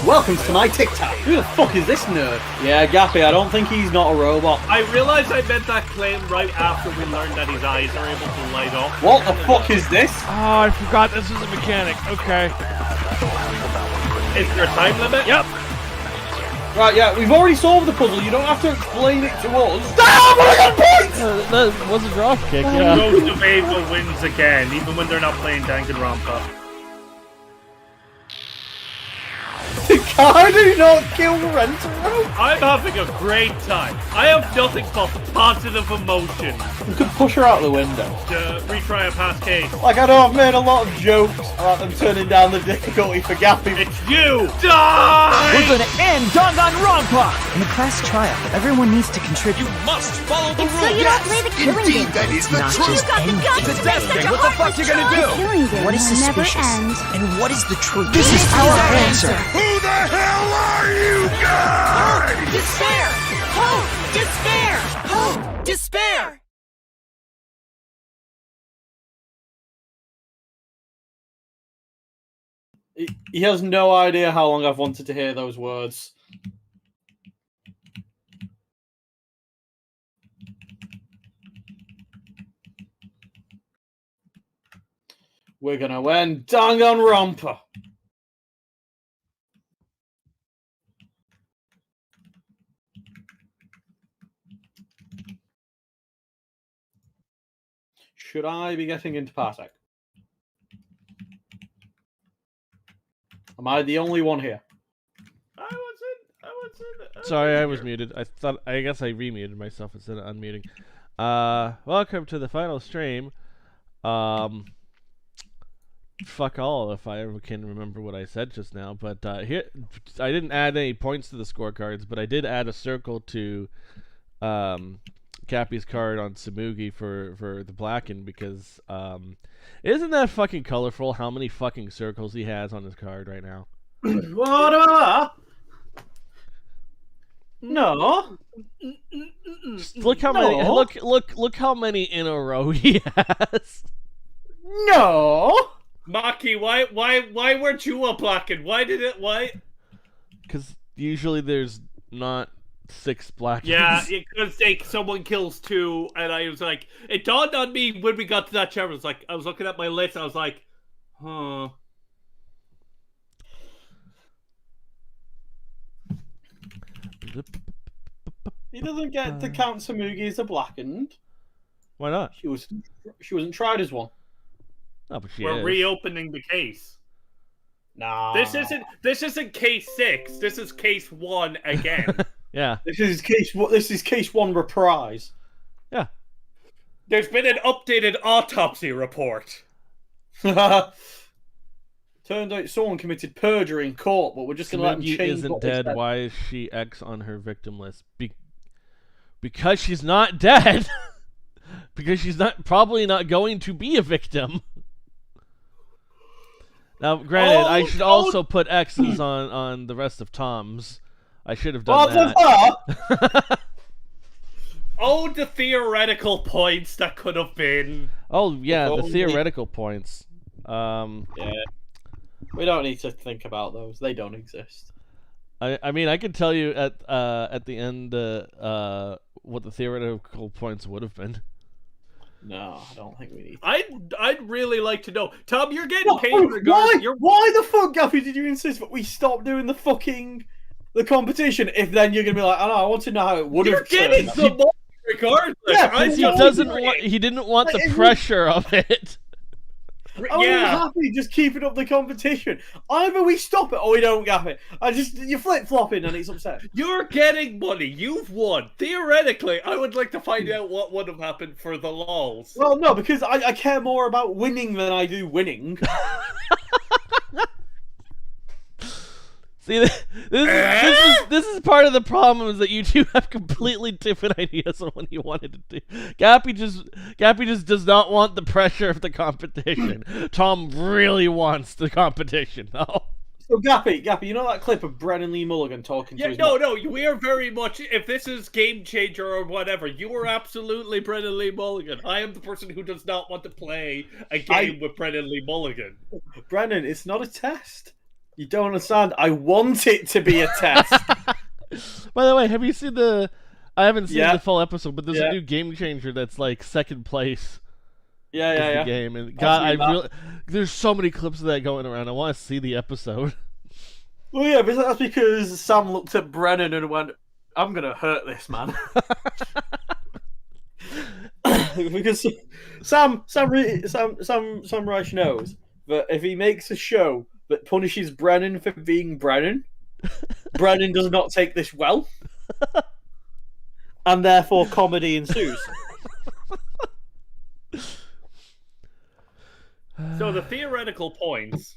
Welcome to my TikTok. Who the fuck is this nerd? Yeah, Gappy, I don't think he's not a robot. I realised I meant that claim right after we learned that his eyes are able to light up. What the fuck is this? Oh, I forgot this was a mechanic. Okay. Is there a time limit? Yep. Right, yeah, we've already solved the puzzle. You don't have to explain it to us. Damn, I got points! That was a drop kick, yeah. Ghost of Ava wins again, even when they're not playing Danganronpa. How do you not kill Rentaro? I'm having a great time. I have nothing but positive emotion. You could push her out the window. To retry a past case. Like, I know I've made a lot of jokes about them turning down the difficulty for Gappy. It's you! Die! We're gonna end Danganronpa! In the class trial, everyone needs to contribute. You must follow the So rules! you don't play the killing game. That is the not just You got the guts to make such a What the fuck you gonna do? killing game What is will never suspicious? end. And what is the truth? This is our answer. Who the hell are you guys? Despair! Hope! Despair! Hope! Despair! He has no idea how long I've wanted to hear those words. We're gonna win Danganronpa. Should I be getting into Parsec? Am I the only one here? I wasn't. Sorry, I was muted. I guess I remuted myself instead of unmuting. Welcome to the final stream. Fuck all if I ever can remember what I said just now. But here, I didn't add any points to the scorecards, but I did add a circle to Gappy's card on Samugi for the Blacken because isn't that fucking colorful how many fucking circles he has on his card right now? What about that? No. Just look how many look how many in a row he has. No. Maki, why weren't you a Blacken? Why? Because usually there's not 6 Blackens. Yeah, because someone kills 2, and I was like, it dawned on me when we got to that chapter. I was looking at my list, I was like, huh. He doesn't get to count Samugi as a blackened. Why not? She wasn't tried as one. Oh, but she We're is. reopening the case. Nah. This isn't case 6. This is case 1 again. Yeah. This is case 1 reprise. Yeah. There's been an updated autopsy report. Turned out someone committed perjury in court, but we're just gonna let them Smokey change isn't what they dead. said. Why is she X on her victim list? Because she's not dead. Because she's probably not going to be a victim. Now, granted, I should also put X's on the rest of Tom's. I should have done that. Oh, the theoretical points that could have been. Oh yeah, the theoretical points. Yeah. We don't need to think about those. They don't exist. I mean, I could tell you at the end what the theoretical points would have been. No, I don't think we need. I'd really like to know. Tom, you're getting paid regardless. Why the fuck, Gappy, did you insist that we stop doing the competition? If then you're gonna be like, I want to know how it would have. You're getting some money regardless. Yeah, he didn't want the pressure of it. I'm happy just keeping up the competition. Either we stop it or we don't, Gappy. You're flip flopping and it's upset. You're getting money. You've won. Theoretically, I would like to find out what would have happened for the lols. Well, no, because I care more about winning than I do winning. See, this is part of the problem, is that you two have completely different ideas on what you wanted to do. Gappy just does not want the pressure of the competition. Tom really wants the competition, though. So Gappy, you know that clip of Brennan Lee Mulligan talking to his no, we are very much, if this is Game Changer or whatever, you are absolutely Brennan Lee Mulligan. I am the person who does not want to play a game with Brennan Lee Mulligan. Brennan, it's not a test. You don't understand. I want it to be a test. By the way, have you seen I haven't seen the full episode, but there's a new Game Changer that's like second place. The game, and God, there's so many clips of that going around. I want to see the episode. Well, yeah, but that's because Sam looked at Brennan and went, "I'm gonna hurt this man." Because Sam Reich knows that if he makes a show that punishes Brennan for being Brennan, Brennan does not take this well, and therefore comedy ensues. So the theoretical points.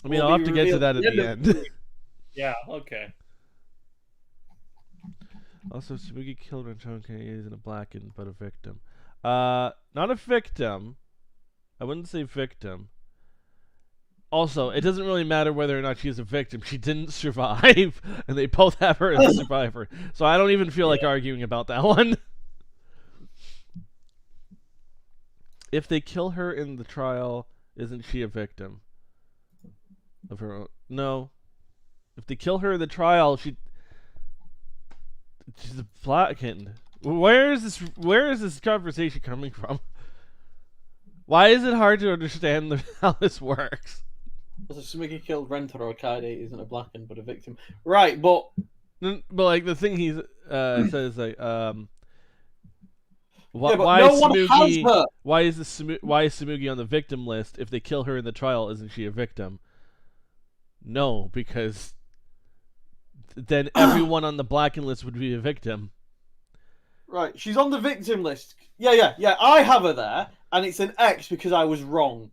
I mean, I'll have to get to that at the end. Yeah, okay. Also, Smokey killed Antonio isn't a blackened, but a victim. Not a victim. I wouldn't say victim. Also, it doesn't really matter whether or not she's a victim. She didn't survive, and they both have her as a survivor. So I don't even feel like arguing about that one. If they kill her in the trial, isn't she a victim of her own? No. If they kill her in the trial, she's a blackened. Where is this conversation coming from? Why is it hard to understand how this works? Also, somebody killed Rentaro Akade isn't a blackened but a victim. Right, but like the thing he says like why is Samugi on the victim list? If they kill her in the trial, isn't she a victim? No, because then everyone on the blackened list would be a victim. Right, she's on the victim list. Yeah. I have her there, and it's an X because I was wrong.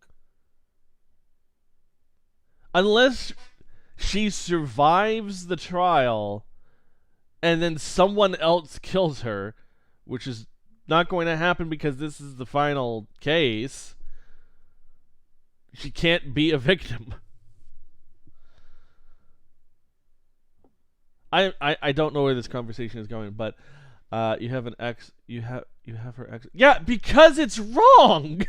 Unless she survives the trial, and then someone else kills her, which is not going to happen because this is the final case. She can't be a victim. I don't know where this conversation is going, but you have an X. You have her X. Yeah, because it's wrong.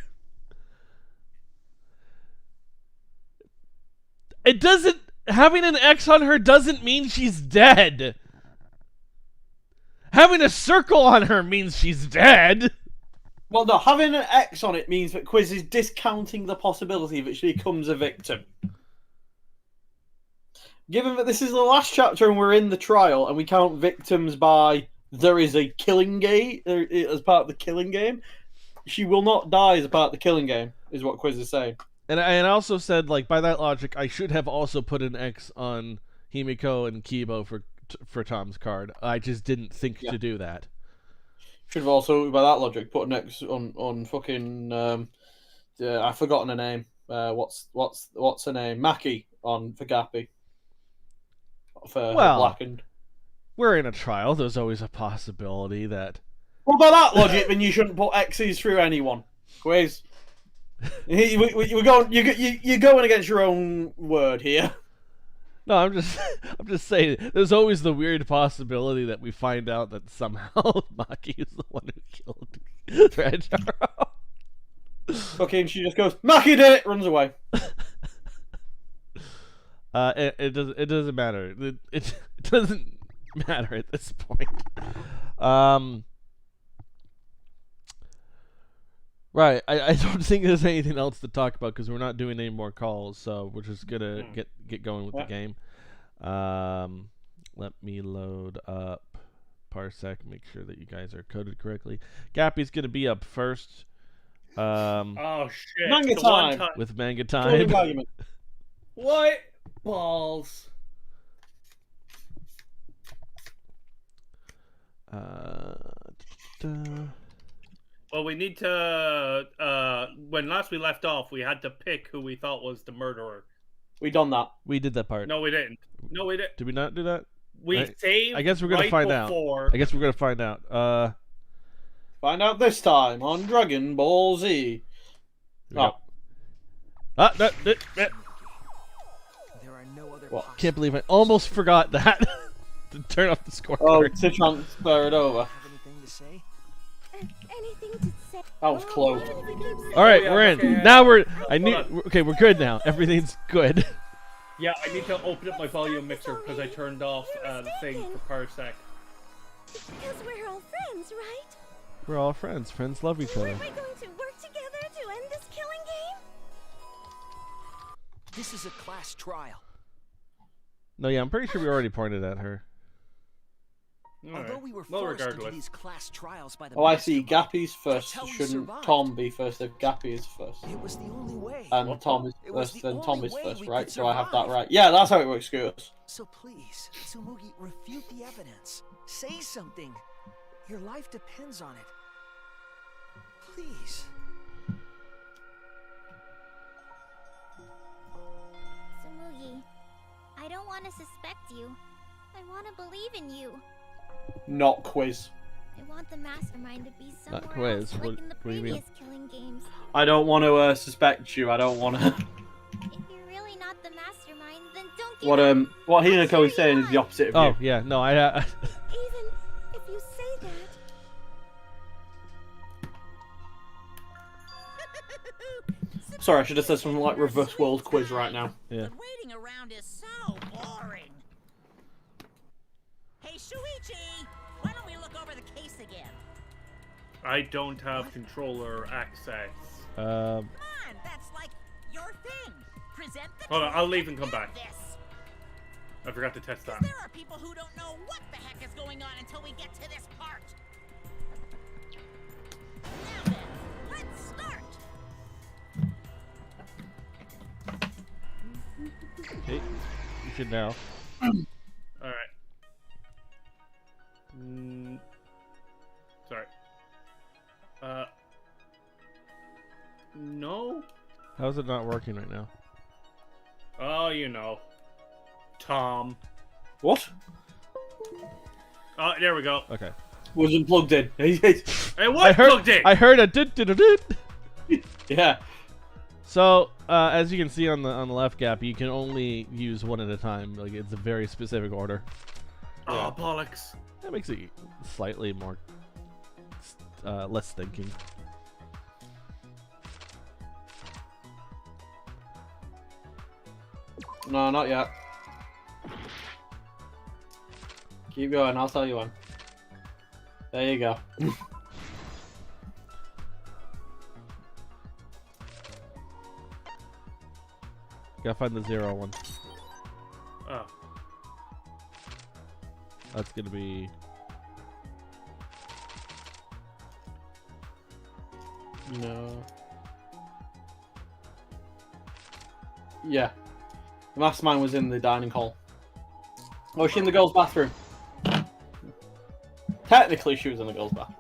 It doesn't. Having an X on her doesn't mean she's dead. Having a circle on her means she's dead. Well, no, having an X on it means that Quiz is discounting the possibility that she becomes a victim. Given that this is the last chapter and we're in the trial and we count victims by there is a killing game as part of the killing game, she will not die as a part of the killing game, is what Quiz is saying. And I also said, like, by that logic, I should have also put an X on Himiko and Kibo for Tom's card. I just didn't think to do that. Should have also, by that logic, put an X on fucking. I've forgotten her name. What's her name? Maki on for Gappy. For her blackened. We're in a trial. There's always a possibility that. Well, by that logic, then you shouldn't put X's through anyone. Quiz. You're going against your own word here. No, I'm just saying. There's always the weird possibility that we find out that somehow Maki is the one who killed Ranjaro. Okay, and she just goes, Maki did it, runs away. It doesn't matter. It doesn't matter at this point. Right. I don't think there's anything else to talk about because we're not doing any more calls, so we're just gonna get going with the game. Let me load up Parsec, make sure that you guys are coded correctly. Gappy's gonna be up first. Oh shit! Manga time. With manga time. What balls? Well, we need to. When last we left off, we had to pick who we thought was the murderer. We done that. We did that part. No, we didn't. No, we didn't. Did we not do that? We saved. I guess we're gonna find out. I guess we're gonna find out. Find out this time on Dragon Ball Z. No, There are no other can't believe I almost forgot that. To turn off the scorecard. Oh, to transfer it over. Have anything to say? Anything to say? That was close. All right, we're in. Okay. Now we're good now. Everything's good. Yeah, I need to open up my volume mixer because I turned off the thing for Parsec. Because we're all friends, right? We're all friends. Friends love each other. Aren't we going to work together to end this killing game? This is a class trial. No, yeah, I'm pretty sure we already pointed at her. Although we were Well, forced into regardless. these class trials by the Oh, I see. mastermind, Gappy's first. that's how we Shouldn't survived. Tom be first if Gappy is first? It was the only way. And Tom is It was first, the then Tom only is way first, we right? could So I have that survive. right. Yeah, that's how it works, Scoots. So please, Tsumugi, refute the evidence. Say something. Your life depends on it. Please. Tsumugi, I don't want to suspect you. I want to believe in you. Not quiz. I want the mastermind to be somewhere quiz. else, like in the What do you mean? previous killing games. I don't want to suspect you. I don't want to. If you're really not the mastermind, then don't give up. What Hinako is saying is the opposite of Oh you. yeah, no, Even if you say that. Sorry, I should have said something like reverse world quiz right now. yeah. Waiting around is so boring. Hey, Shuichi, why don't we look over the case again? I don't have controller access. Come on, that's like your thing. Present the Hold on, truth I'll leave and come do back. This. I forgot to test that. There are people who don't know what the heck is going on until we get to this part. Now then, let's start. Okay, you should know. All right. Sorry. No. How's it not working right now? Oh, you know. Tom. What? Oh, there we go. Okay. Wasn't plugged in. Hey, what? I heard. Plugged in? I heard a did. Yeah. So, as you can see on the left, Gap, you can only use one at a time. Like, it's a very specific order. Oh, bollocks. That makes it slightly more less thinking. No, not yet. Keep going. I'll tell you when. There you go. Gotta find the 0 one. Oh. That's gonna be. No. Yeah. The mastermind was in the dining hall. Oh, was she in the girls' bathroom? Technically, she was in the girls' bathroom.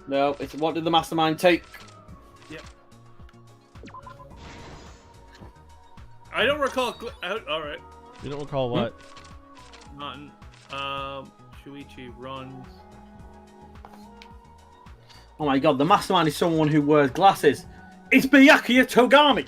No, it's what did the mastermind take? Yep. I don't recall. All right. You don't recall what? Nothing. Shuichi runs. Oh my god, the mastermind is someone who wears glasses. It's Byakuya Togami!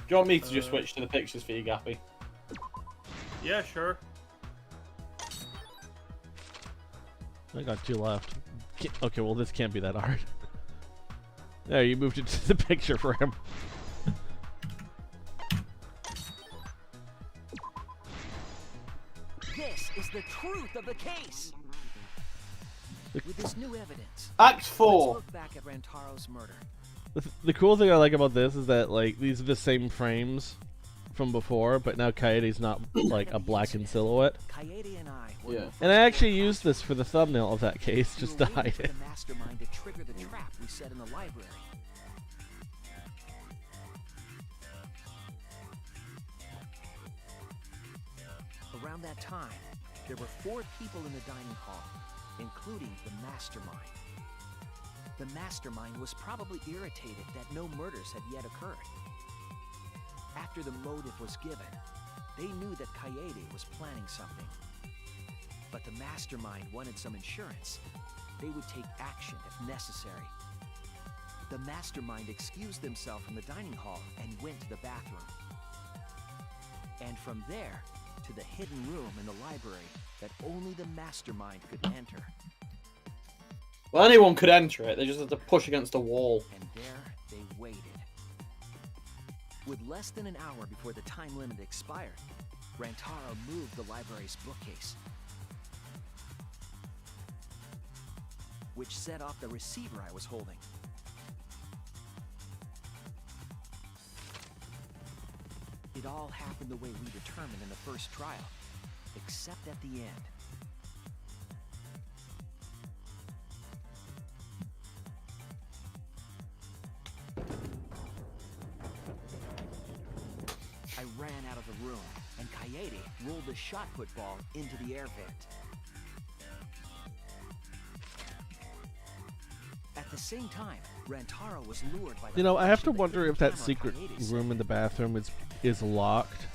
Do you want me to just switch to the pictures for you, Gappy? Yeah, sure. I got 2 left. Okay, well this can't be that hard. There, you moved it to the picture for him. This is the truth of the case. With this new evidence, Act let's 4. look back at Rantaro's murder. The cool thing I like about this is that like these are the same frames from before, but now Kaede's not like a blackened silhouette. Kaede and I were Yeah. And I actually used this for the thumbnail of that case, just to hide it. the mastermind to trigger the trap we set in the library. Around that time, there were 4 people in the dining hall, including the mastermind. The mastermind was probably irritated that no murders had yet occurred. After the motive was given, they knew that Kaede was planning something. But the mastermind wanted some insurance. They would take action if necessary. The mastermind excused themselves from the dining hall and went to the bathroom. And from there, to the hidden room in the library that only the mastermind could enter. Well, anyone could enter it. They just had to push against a wall. And there they waited. With less than an hour before the time limit expired, Rantaro moved the library's bookcase, which set off the receiver I was holding. It all happened the way we determined in the first trial, except at the end. I ran out of the room, and Kaede rolled the shot put ball into the air vent. At the same time, Rantaro was lured by the You know, I have to flash of the wonder hidden if that camera secret Kaede set. room in the bathroom is locked.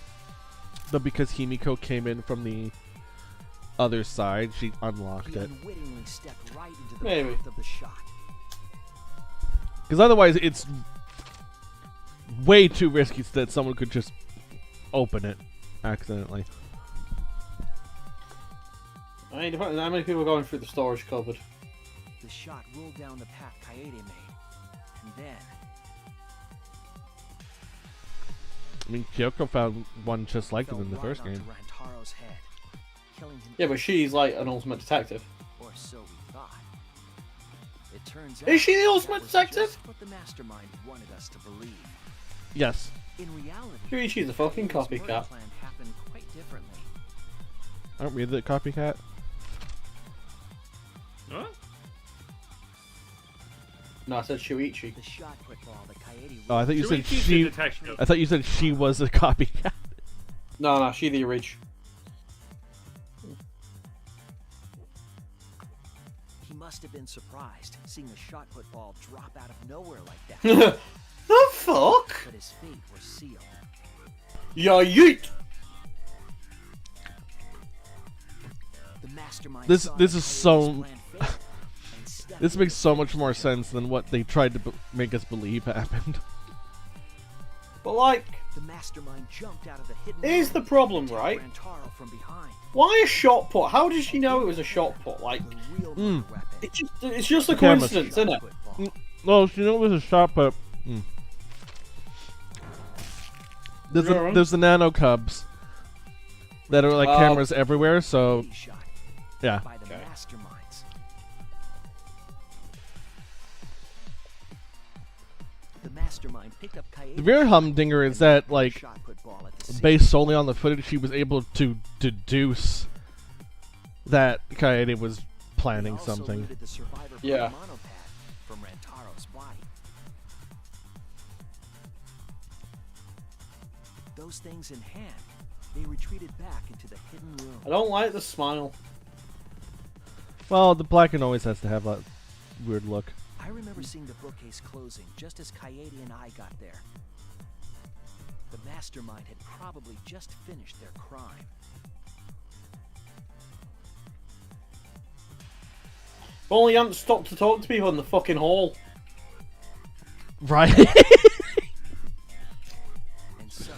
But because Himiko came in from the other side, she unlocked He it. unwittingly stepped right into the Maybe. path of the shot. Because otherwise, it's way too risky that someone could just open it accidentally. I mean, how many people are going through the storage cupboard? The shot rolled down the path Kaede made, and then I mean, Kyoko found one just like it fell in the right first onto game. Rantaro's head, killing him. Yeah, but she's like an ultimate detective. Or so we thought. It turns Is she the that ultimate was detective? just what the mastermind wanted us to believe. Yes. In reality, Shuichi's a fucking Kaede's murder copycat. plan happened quite differently. Aren't we the copycat? Huh? No, I said Shuichi. The shot put ball that Kaede Oh, I thought you said Shuichi's the she. detective. I thought you said she was a copycat. No, she the orig. He must have been surprised seeing the shot put ball drop out of nowhere like that. The fuck? But his fate was sealed. Yeah, yeet! The mastermind This saw is Kaede's so. plan fail and stepped This makes in so to much more intercept. sense than what they tried to make us believe happened. But like, The mastermind jumped out of the hidden here's room the problem, and right? attacked Rantaro from behind. Why a shot put? How did she know it was a shot put? Like, The real murder weapon. it's just a The camera coincidence, Shot isn't it? put ball. No, she knew it was a shot, but You're right. there's the nano cubs. that are like Wow. cameras everywhere. So Kaede's shot yeah, by the Okay. masterminds. The mastermind picked up Kaede's the weird shot humdinger is and that left the like shot put ball at the scene. based solely on the footage, she was able to deduce that Kaede was They planning also something. looted the survivor Yeah. monopad from Rantaro's body. Those things in hand, they retreated back into the hidden room. I don't like the smile. Well, the Blacken always has to have that weird look. I remember seeing the bookcase closing just as Kaede and I got there. The mastermind had probably just finished their crime. If only you hadn't stopped to talk to people in the fucking hall. Right? And so,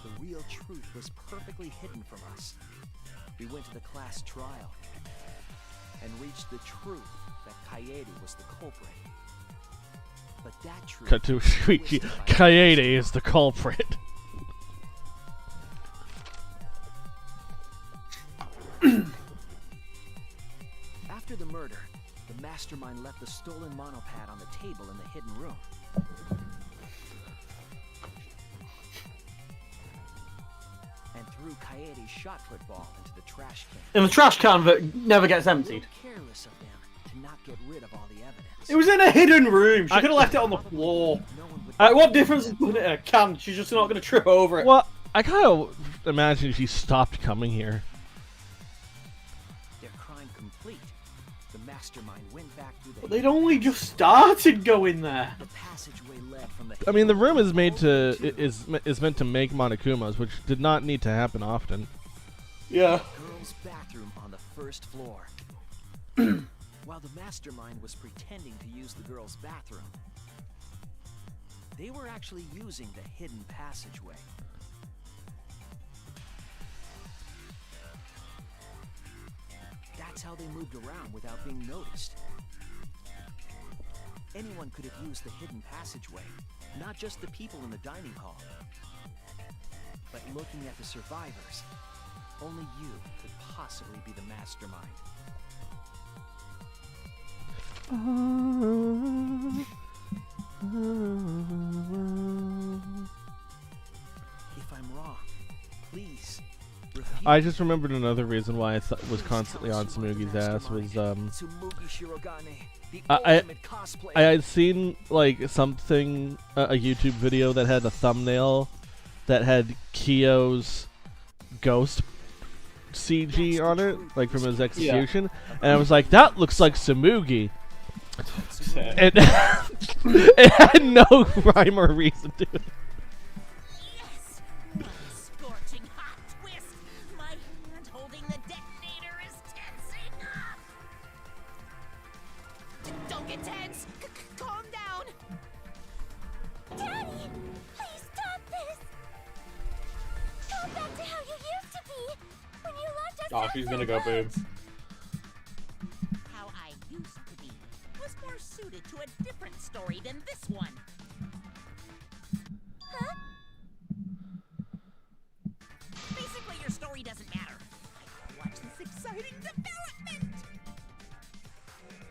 the real truth was perfectly hidden from us. We went to the class trial and reached the truth that Kaede was the culprit. But that truth Cut to was Shuichi. twisted by Kaede the is the culprit. After the murder, the mastermind left the stolen monopad on the table in the hidden room. And threw Kaede's shot football into the trash can. In the trash can that never gets emptied. Careless of them to not get rid of all the evidence. It was in a hidden room. She could have left it on the floor. No one would What difference is putting it in a can? She's just not going to trip over it. Well, I kind of imagine she stopped coming here. their crime complete. The mastermind went back through the But they'd only just started going there. The passageway led from the I mean, the room is made hidden to is meant to make Monokumas, which did not need to happen often. Yeah. girls' bathroom on the first floor. While the mastermind was pretending to use the girls' bathroom, they were actually using the hidden passageway. That's how they moved around without being noticed. Anyone could have used the hidden passageway, not just the people in the dining hall. But looking at the survivors, only you could possibly be the mastermind. If I'm wrong, please repeat. I just remembered another reason why I was constantly on Samugi's ass was Tsumugi Shirogane, the I ultimate cosplayer. I had seen like something a YouTube video that had a thumbnail that had Kyo's ghost CG on it, like from his execution, and I was like, that looks like Samugi. It, it had no rhyme or reason to it. Yes! One scorching hot twist! My hand holding the detonator is tensing up! Don't get tense! Calm down! Daddy, please stop this. Go back to how you used to be when you loved us. Oh, she's gonna go boom. How I used to be was more suited to a different story than this one. Huh? Basically, your story doesn't matter. I gotta watch this exciting development!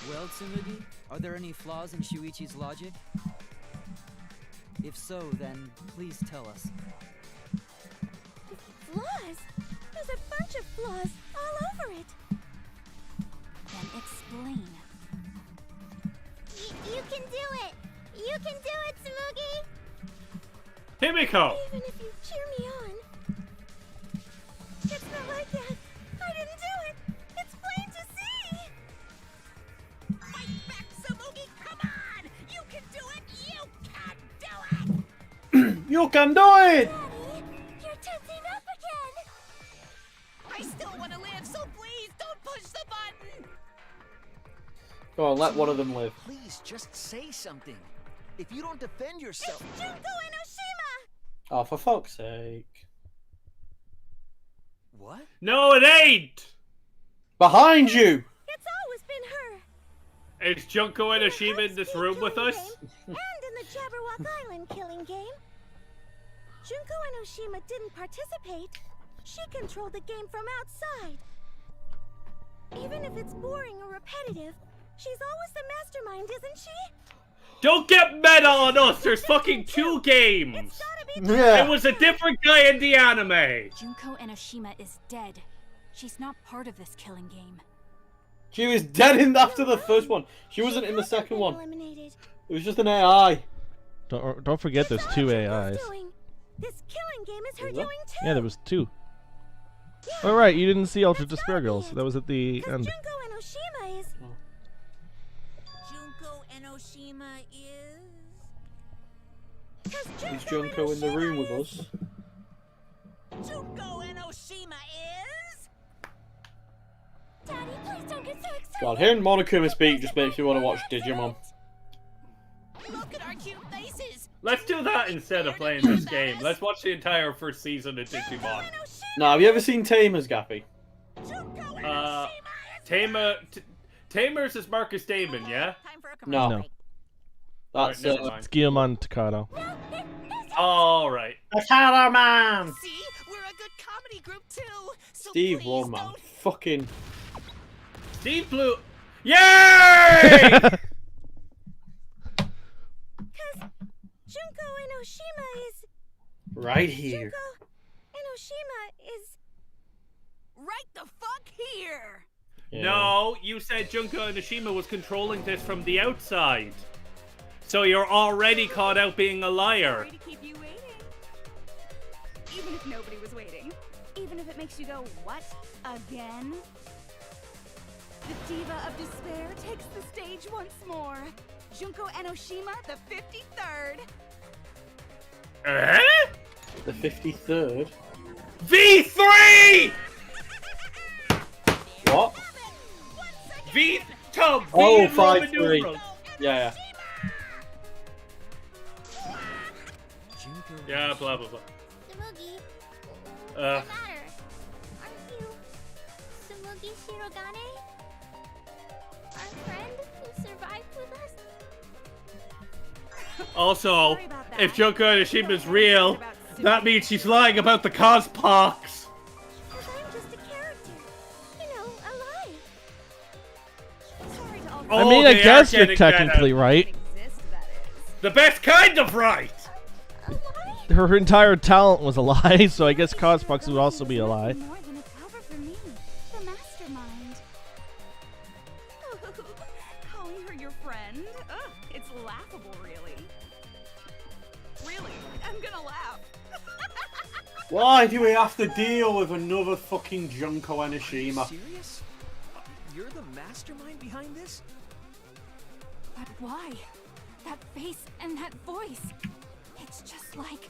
Well, Tsumugi, are there any flaws in Shuichi's logic? If so, then please tell us. Flaws? There's a bunch of flaws all over it. Then explain. You can do it! You can do it, Tsumugi! Himiko! Even if you cheer me on. It's not like that. I didn't do it. It's plain to see. Fight back, Samugi! Come on! You can do it! You can do it! You can do it! Daddy, you're tensing up again. I still want to live, so please don't push the button! Go on, let one of them live. Please just say something. If you don't defend yourself, Junko Enoshima! Oh, for fuck's sake. what? No, it ain't! Behind you! It's always been her. Is Junko Enoshima in this room with us? And in the Jabberwock Island killing game. Junko Enoshima didn't participate. She controlled the game from outside. Even if it's boring or repetitive, she's always the mastermind, isn't she? Don't get meta on us! There's fucking 2 games! Yeah. It was a different guy in the anime! Junko Enoshima is dead. She's not part of this killing game. She was dead after the first one. She wasn't in the second one. Eliminated. It was just an AI. Don't forget there's 2 AIs. This killing game is her Is there? doing too. Yeah, there was 2. All right, you didn't see Ultra Despair Girls. That was at the end. Junko Enoshima is. Junko Enoshima is. Is Junko in the room with us? Junko Enoshima is. Daddy, please don't get so excited. God, hearing Monokuma speak just makes me want to watch Digimon. Look at our cute faces. Let's do that instead of playing this game. Let's watch the entire first season of Digimon. Now, have you ever seen Tamers, Gappy? Tamers is Marcus Damon, yeah? Time for a No. No. That's Alright, never mind. It's Guillemon Takado. Alright. Takada Man! See, we're a good comedy group too. So Steve please Woman. don't- Fucking. Steve Blue. Yay! Junko Enoshima is. Right here. Junko Enoshima is. Right the fuck here. Yeah. No, you said Junko Enoshima was controlling this from the outside. So you're already caught out being a liar. Sorry to keep you waiting. Even if nobody was waiting. Even if it makes you go, what? Again? The Diva of Despair takes the stage once more. Junko Enoshima, the 53rd. Eh? The 53rd? V3! What? V Tom. Oh, V in Roman 5-3. numerals. Yeah, Junko Yeah, blah blah blah. Sumugi, what's Uh, the matter? Aren't you Sumugi Shirogane? Our friend who survived with us? Also, Sorry about that. if Junko Enoshima is real, that means she's lying about the cospox. Because I'm just a character. You know, alive. Sorry to all I mean, I they are guess you're getting that technically out. right. exist, that is. The best kind of right. Alive? Her entire talent was a lie, so I guess Cosbox would also be a lie. More than a cover for me, the mastermind. Calling her your friend? Ugh, it's laughable, really. Really, I'm gonna laugh. Why do we have to deal with another fucking Junko Enoshima? Serious? You're the mastermind behind this? But why? That face and that voice. It's just like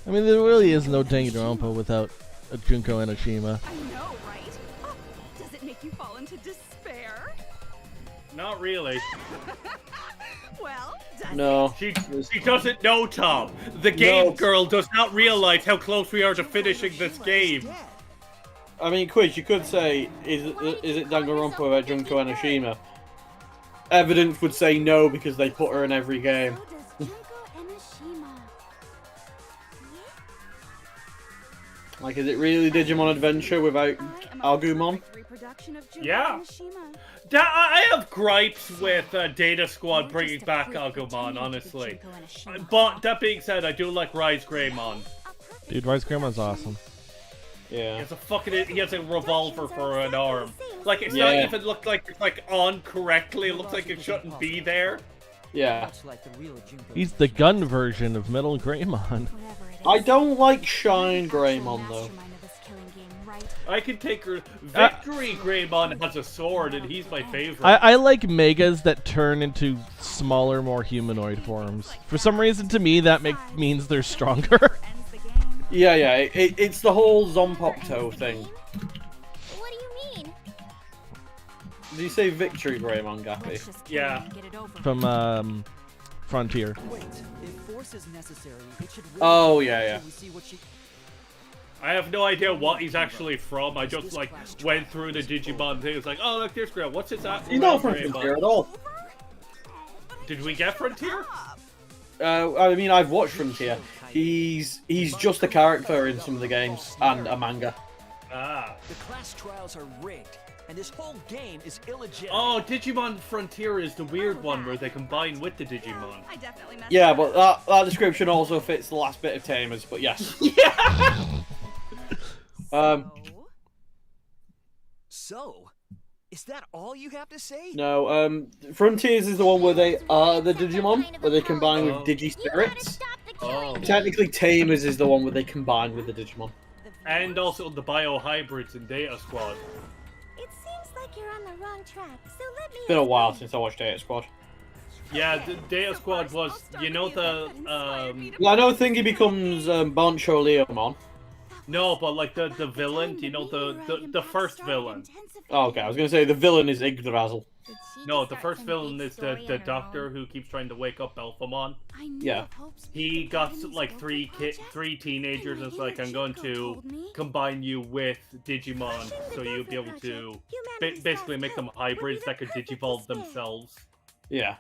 I mean, there really is no Danganronpa without a Junko Enoshima. I know, right? Oh, does it make you fall into despair? Not really. Well, does No. She doesn't know, Tom. The game No. girl does not realize how close we are to finishing this game. I mean, Quiz, you could say, is it Danganronpa without Junko Enoshima? Evidence would say no because they put her in every game. So does Junko Enoshima. Like, is it really Digimon Adventure without Agumon? reproduction of Junko Yeah. Enoshima. I have gripes with Data Squad bringing back Agumon, honestly. But that being said, I do like Rise Greymon. Dude, Rise Grandma's awesome. He Yeah. has he has a revolver for an arm. Like it's Yeah. not even looked like it's like on correctly. It looks like it shouldn't be there. Yeah. Much like the real Junko. He's the gun version of Metal Greymon. I don't like Shine Greymon, though. I can take her. Victory Greymon has a sword, and he's my favorite. I like megas that turn into smaller, more humanoid forms. For some reason, to me, that means they're stronger. Yeah, yeah. It's the whole Zompopto thing. What do you mean? Did you say Victory Greymon, Gappy? Yeah. From Frontier. Wait, if force is necessary, it should. Oh, yeah, yeah. Should we see what she... I have no idea what he's actually from. I just like went through the Digimon thing. It's like, oh look, there's Greymon. What's his at? He's not from Frontier at all. Did we get Frontier? I mean, I've watched Frontier. He's just a character in some of the games and a manga. Ah. The class trials are rigged, and this whole game is illegitimate. Oh, Digimon Frontier is the weird one where they combine with the Digimon. I definitely messed Yeah, up. but that description also fits the last bit of Tamers. But yes. So, is that all you have to say? No. Frontiers is the one where they are the Digimon, where they combine with Digi Spirits. Oh. Technically, Tamers is the one where they combine with the Digimon. And also the biohybrids in Data Squad. It seems like you're on the wrong track, so let me. It's been a while since I watched Data Squad. Yeah, the Data Squad was, you know, the Well, I know Thingy becomes Boncho Leomon. no, but like the villain, you know, the first villain. Oh, okay, I was gonna say the villain is Yggdrasil. No, the first villain is the doctor who keeps trying to wake up Alphamon. Yeah. He got like three teenagers and it's like, I'm going to combine you with Digimon so you'll be able to basically make them hybrids that could digivolve themselves. Yeah.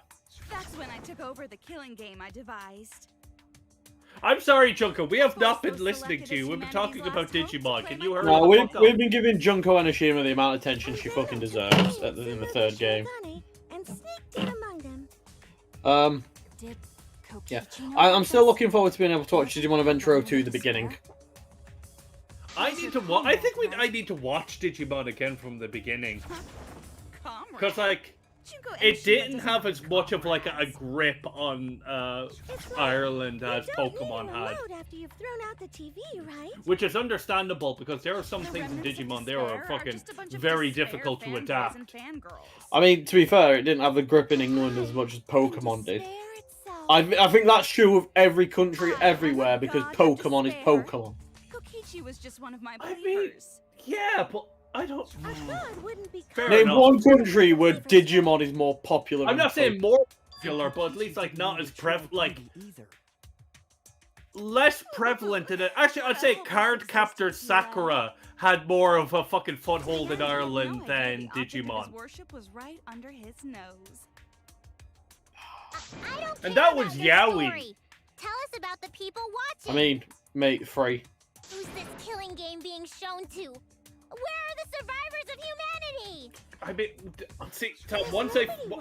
That's when I took over the killing game I devised. I'm sorry, Junko, we have not been listening to you. We've been talking about Digimon. Can you hurry No, the we've fuck up? been giving Junko Enoshima the amount of attention she fucking deserves in the third game. And sneaked in among them. Yeah. I'm still looking forward to being able to watch Digimon Adventure 02 the beginning. I need to I need to watch Digimon again from the beginning. Because, like, it didn't have as much of, like, a grip on Ireland as Pokemon had. After you've thrown out the TV, right? Which is understandable, because there are some things in Digimon that are fucking very difficult to adapt. I mean, to be fair, it didn't have the grip in England as much as Pokemon did. I think that's true of every country everywhere, because Pokemon is Pokemon. Kokichi was just one of my I mean, believers. yeah, but I don't... Fair Name enough. one country where Digimon is more popular. I'm than not saying more popular, but at least, like, not as less prevalent in it. Actually, I'd say Card Captor Sakura had more of a fucking foothold in Ireland than Digimon. His worship was right under his nose. And that was Yowie. Tell us about the people watching. I mean, mate, free. Who's this killing game being shown to? Where are the survivors of humanity? I mean, see,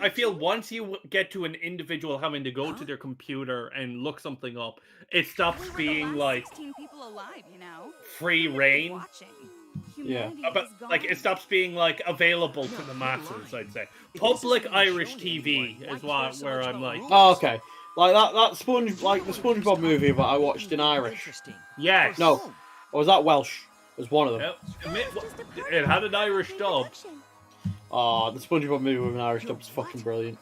I feel once you get to an individual having to go to their computer and look something up, it stops being like 16 people alive, you know. free reign. Watching. Yeah. But like it stops being like available to the masses, I'd say. Public Irish TV is where I'm like, Oh, okay. Like that Sponge, like the SpongeBob movie that I watched in Irish. yes. No, or was that Welsh? It was one of them. It had an Irish dub. Oh, the SpongeBob movie with an Irish dub is fucking brilliant.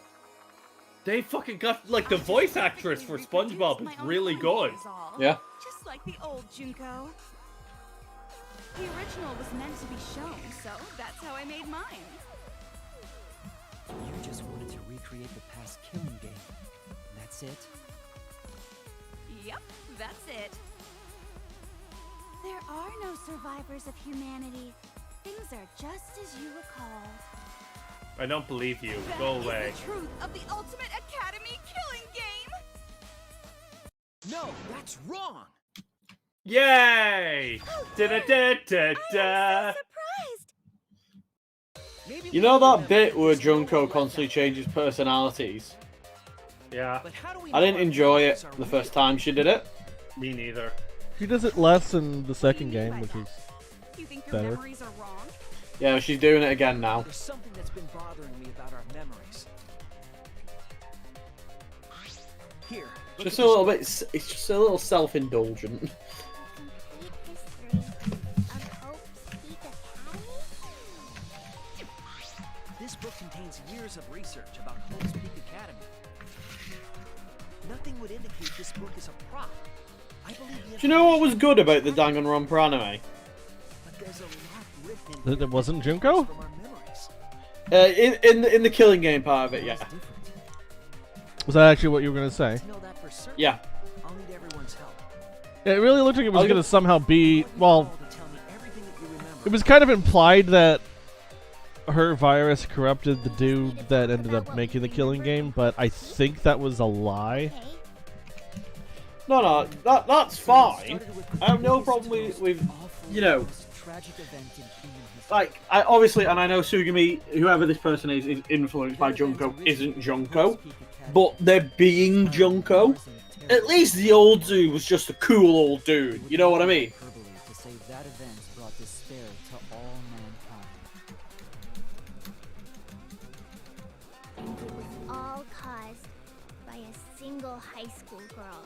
They fucking got like the voice actress for SpongeBob is really good. Yeah. Just like the old Junko. The original was meant to be shown, so that's how I made mine. You just wanted to recreate the past killing game. That's it? Yep, that's it. There are no survivors of humanity. Things are just as you recalled. I don't believe you. That Go is away. the truth of the Ultimate Academy killing game. No, that's wrong. Yay! Da-da-da-da-da. Maybe You know that bit where Junko constantly changes personalities? Yeah, But how do we I didn't know our enjoy it memories are the first time she did it. me neither. She does it less in the second game, which is You think your better. memories are wrong? Yeah, she's doing it again now. There's something that's been bothering me about our memories. Here, look Just at a this little bit. It's just a little self-indulgent. Complete history of Hope's Peak Academy? This book contains years of research about Hope's Peak Academy. Nothing would indicate this book is a prop. I believe the Do you know what was good about the Danganronpa anime? But there's a lot written That it wasn't Junko? from our memories. In the killing game part of it, yeah. It's different. Was that actually what you were gonna say? To know that for certain, Yeah. I'll need everyone's help. It really looked like it was Okay. gonna somehow be well. To tell me everything that you remember. It was kind of implied that her virus corrupted the dude that ended up making the killing game, but I think that was a lie. Okay. No, that's fine. I have no problem with you know, like, obviously, and I know Sugimi, whoever this person is influenced by Junko, isn't Junko, but they're being Junko. At least the old dude was just a cool old dude, you know what I mean? To say that event brought despair to all mankind. It was all caused by a single high school girl.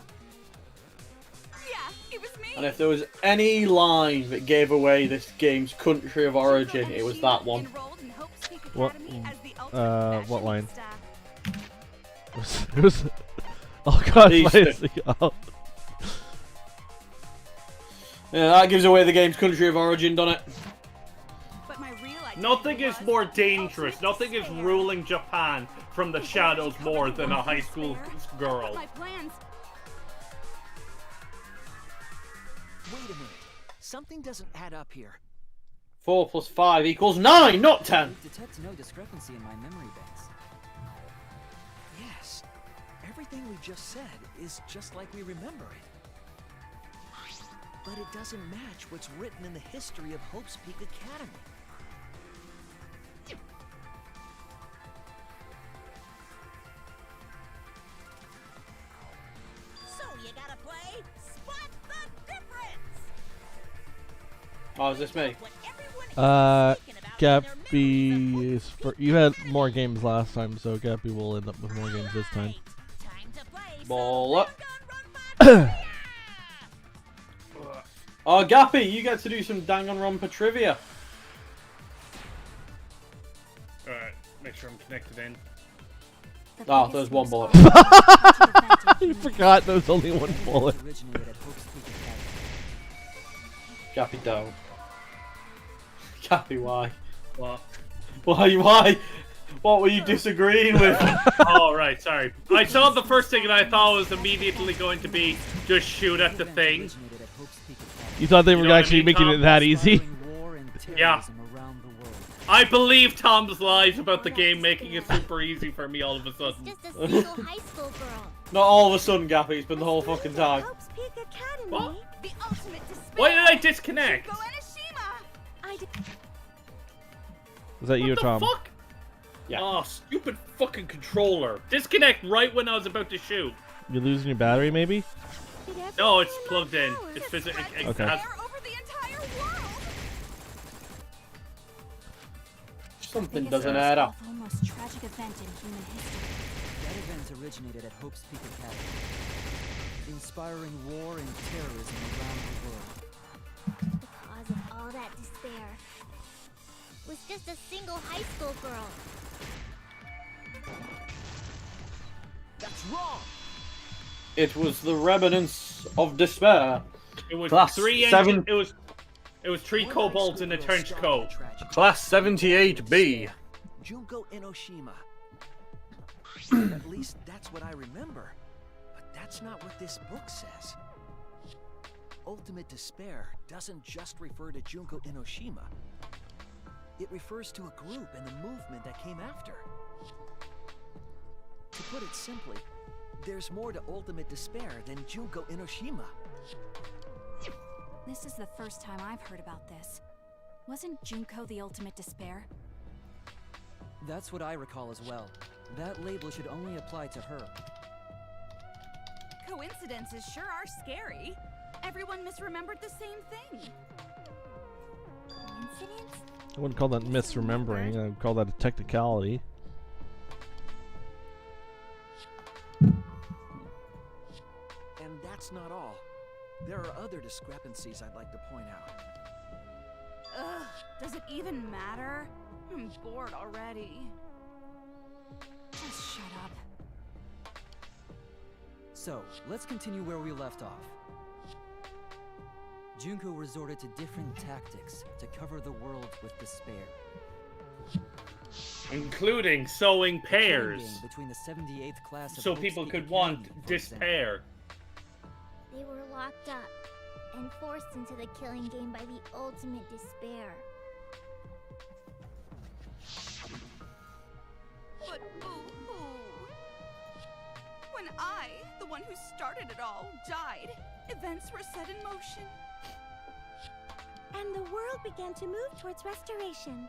Yeah, it was me. And if there was any line that gave away this game's country of origin, it was that one. What line? It was oh god, oh. Yeah, that gives away the game's country of origin, doesn't it? Nothing is more dangerous. Nothing is ruling Japan from the shadows more than a high school girl. Wait a minute. Something doesn't add up here. 4 + 5 = 9, not 10. Detect no discrepancy in my memory banks. Yes. Everything we just said is just like we remember it. But it doesn't match what's written in the history of Hope's Peak Academy. So you gotta play Spot the Difference. Oh, is this me? Gappy is for you had more games last time, so Gappy will end up with more games this time. Ball up. Oh, Gappy, you get to do some Danganronpa trivia. Alright, make sure I'm connected in. Oh, there's one bullet. You forgot there was only one bullet. Gappy, don't. Gappy, why? What? Why? What were you disagreeing with? Oh, right, sorry. I saw the first thing and I thought it was immediately going to be just shoot at the thing. You thought they were know what actually I mean, making Tom? it that easy? Yeah. I believe Tom's lies about the game making it super easy for me all of a sudden. Just a single high school girl. Not all of a sudden, Gappy. It's been the whole fucking time. Hope's Peak Academy. What? The ultimate despair. Why did I disconnect? Junko Enoshima. Was that you or Tom? Fuck? Yeah. Oh, stupid fucking controller. Disconnect right when I was about to shoot. You're losing your battery, maybe? No, it's plugged in. It's physical. Okay. Over the entire world. Something doesn't add up. Most tragic event in human history. That event originated at Hope's Peak Academy, inspiring war and terrorism around the world. The cause of all that despair was just a single high school girl. That's wrong. It was the remnants of despair. It was Class three. 7. It was 3 kobolds in a trench coat. Class 78B. Junko Enoshima. At least that's what I remember. But that's not what this book says. Ultimate despair doesn't just refer to Junko Enoshima. It refers to a group and the movement that came after. To put it simply, there's more to ultimate despair than Junko Enoshima. This is the first time I've heard about this. Wasn't Junko the ultimate despair? That's what I recall as well. That label should only apply to her. Coincidences sure are scary. Everyone misremembered the same thing. Coincidence? I wouldn't call that misremembering. I would call that a technicality. And that's not all. There are other discrepancies I'd like to point out. Ugh, does it even matter? I'm bored already. Just shut up. So, let's continue where we left off. Junko resorted to different tactics to cover the world with despair. Including sewing pairs. Between the 78th class of So Hope's people Peak could Academy, want for despair. They were locked up and forced into the killing game by the ultimate despair. But boo-hoo. When I, the one who started it all, died, events were set in motion. And the world began to move towards restoration.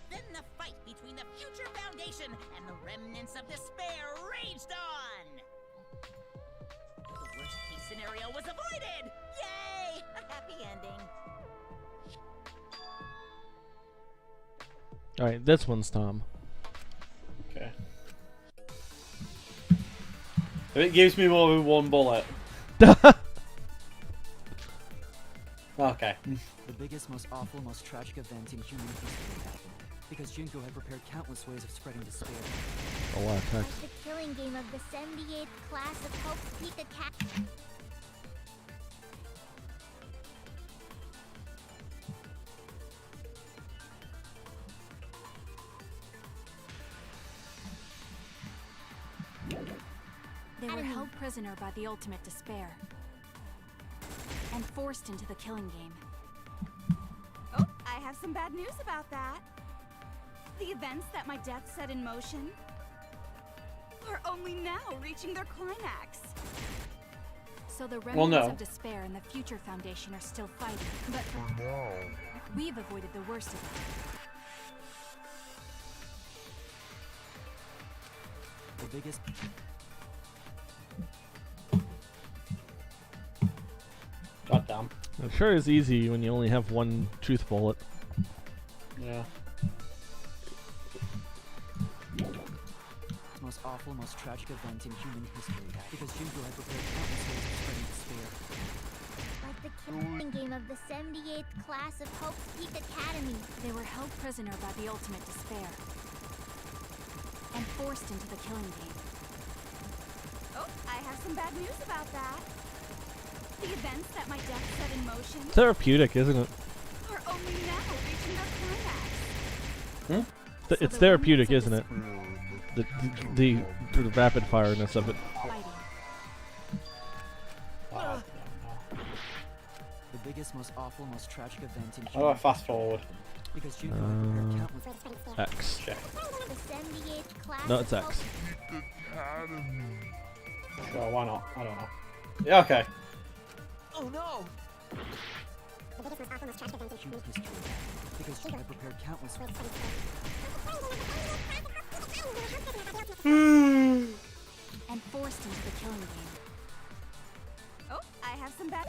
Then the fight between the Future Foundation and the remnants of despair raged on. The worst case scenario was avoided! Yay! A happy ending. Alright, this one's Tom. Okay. If it gives me more than one bullet. Okay. The biggest, most awful, most tragic event in human history happened because Junko had prepared countless ways of spreading despair. A lot of text. The killing game of the 78th class of Hope's Peak Academy. They were held prisoner by the ultimate despair and forced into the killing game. Oh, I have some bad news about that. The events that my death set in motion are only now reaching their climax. So the remnants no. of despair and the Future Foundation are still fighting, but we've avoided the worst of it. The biggest... God damn. It sure is easy when you only have one truth bullet. Yeah. most awful, most tragic event in human history because Junko had prepared countless ways of spreading despair. Like the killing game of the 78th class of Hope's Peak Academy. They were held prisoner by the ultimate despair and forced into the killing game. Oh, I have some bad news about that. The events that my death set in motion Therapeutic, isn't it? are only now reaching their climax. It's therapeutic, isn't it? The rapid fireness of it. The biggest, most awful, most tragic event in How do I fast forward? because Junko had prepared countless. X. Check. The 78th class No, it's of X. Sure, why not? I don't know. Yeah, okay. Oh no! The biggest, most awful, most tragic event in human history because Junko had prepared countless. And forced into the killing game. Oh, I have some bad.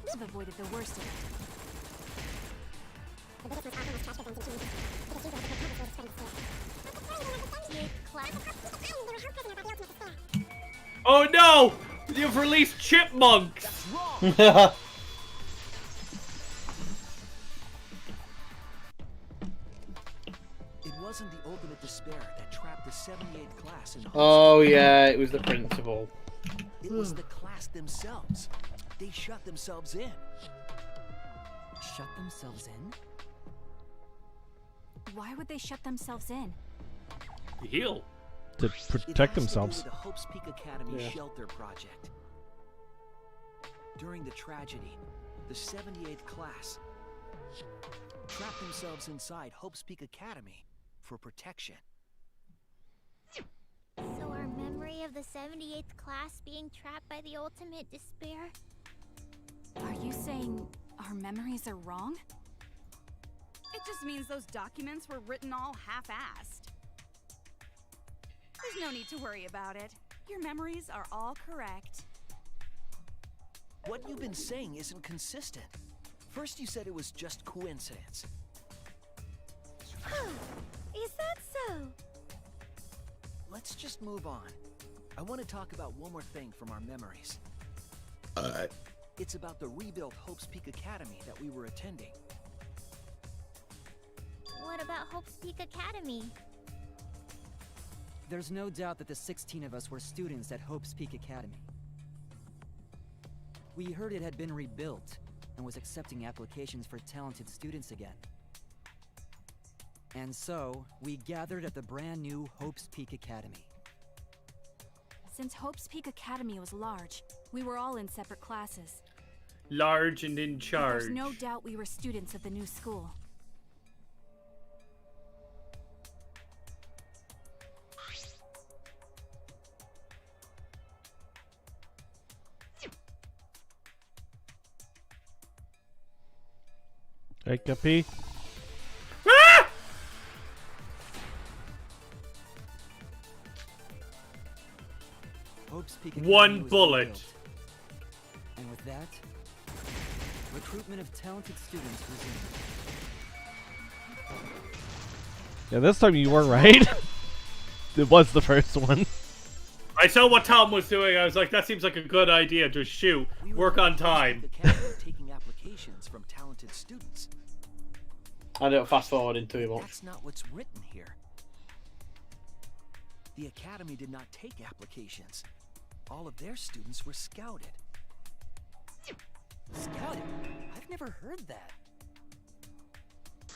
We've avoided the worst of it. Oh no! You've released chipmunks! It wasn't the ultimate despair that trapped the 78th class in Oh yeah, it was the principal. It was the class themselves. They shut themselves in. Shut themselves in? Why would they shut themselves in? Heal. To It protect has themselves. To do with the Hope's Peak Academy Yeah. shelter project. During the tragedy, the 78th class trapped themselves inside Hope's Peak Academy for protection. So our memory of the 78th class being trapped by the ultimate despair? Are you saying our memories are wrong? It just means those documents were written all half-assed. There's no need to worry about it. Your memories are all correct. What you've been saying isn't consistent. First you said it was just coincidence. Is that so? Let's just move on. I want to talk about one more thing from our memories. It's about the rebuilt Hope's Peak Academy that we were attending. What about Hope's Peak Academy? There's no doubt that the 16 of us were students at Hope's Peak Academy. We heard it had been rebuilt and was accepting applications for talented students again. And so, we gathered at the brand new Hope's Peak Academy. Since Hope's Peak Academy was large, we were all in separate classes. Large and in charge. There's no doubt we were students of the new school. Hey, Gappy. Ah! Hope's Peak One Academy was bullet. rebuilt. And with that, recruitment of talented students resumed. Yeah, this time you were right. It was the first one. I saw what Tom was doing. I was like, that seems like a good idea. Just shoot. Work on time. Taking applications from talented students. I don't fast forward into too much. That's not what's written here. The Academy did not take applications. All of their students were scouted. Scouted? I've never heard that.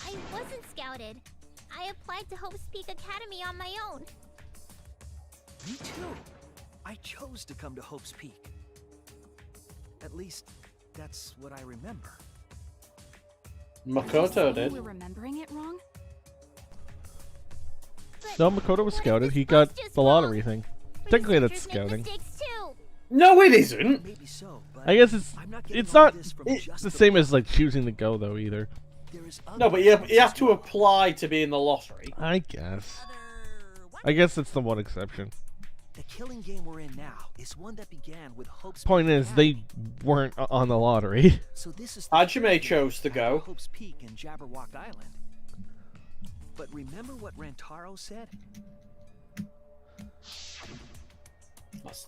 I wasn't scouted. I applied to Hope's Peak Academy on my own. Me too. I chose to come to Hope's Peak. At least, that's what I remember. Makoto did. We're remembering it wrong? No, Makoto was scouted. He got the lottery thing. Technically, that's scouting. No, it isn't. Maybe so, but I guess it's not just the same as like choosing to go though either. No, but you have to apply to be in the lottery. I guess. I guess that's the one exception. The killing game we're in now is one that began with Hope's Point Peak is, Academy. they weren't on the lottery. So this is the Hajime chose to go. Hope's Peak and Jabberwock Island. But remember what Rantaro said? That's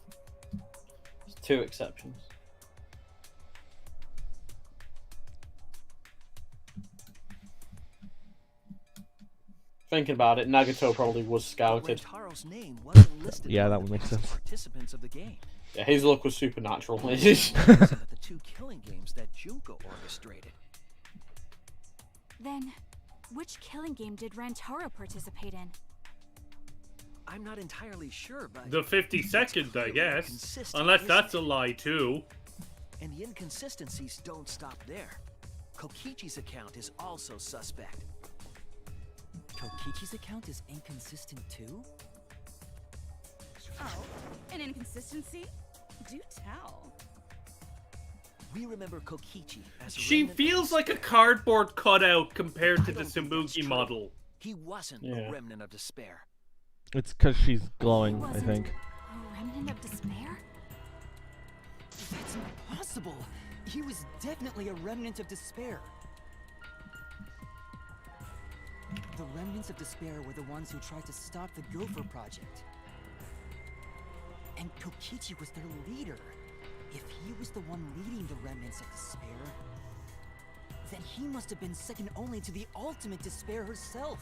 two exceptions. Thinking about it, Nagato probably was scouted. Rantaro's name wasn't listed Yeah, among that the would make past sense. Participants of the game. Yeah, his luck was supernatural. The two killing games that Junko orchestrated. Then, which killing game did Rantaro participate in? I'm not entirely sure, but The 52nd, I guess. Unless that's a lie, too. And the inconsistencies don't stop there. Kokichi's account is also suspect. Kokichi's account is inconsistent too? Oh, an inconsistency? Do tell. We remember Kokichi as a She remnant of feels despair. like a cardboard cutout compared to I the don't think that's Samugi true. model. He wasn't Yeah. a remnant of despair. It's because she's glowing, I Wasn't think. a remnant of despair? That's impossible! He was definitely a remnant of despair. The remnants of despair were the ones who tried to stop the Gopher Project. And Kokichi was their leader. If he was the one leading the remnants of despair, then he must have been second only to the ultimate despair herself.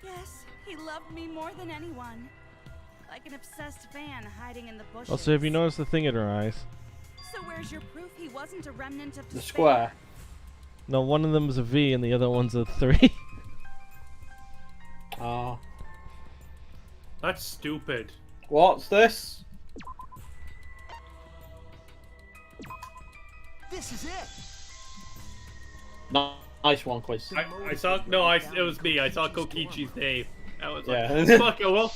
Yes, he loved me more than anyone. Like an obsessed fan hiding in the bushes. Also, have you noticed the thing in her eyes? So where's your proof he wasn't a remnant of The despair? square. No, one of them is a V and the other one's a 3. Ah. That's stupid. What's this? This is it. Nice one, quiz. I saw no, it was me. I saw Kokichi's name. I was like, Yeah. fuck it, well.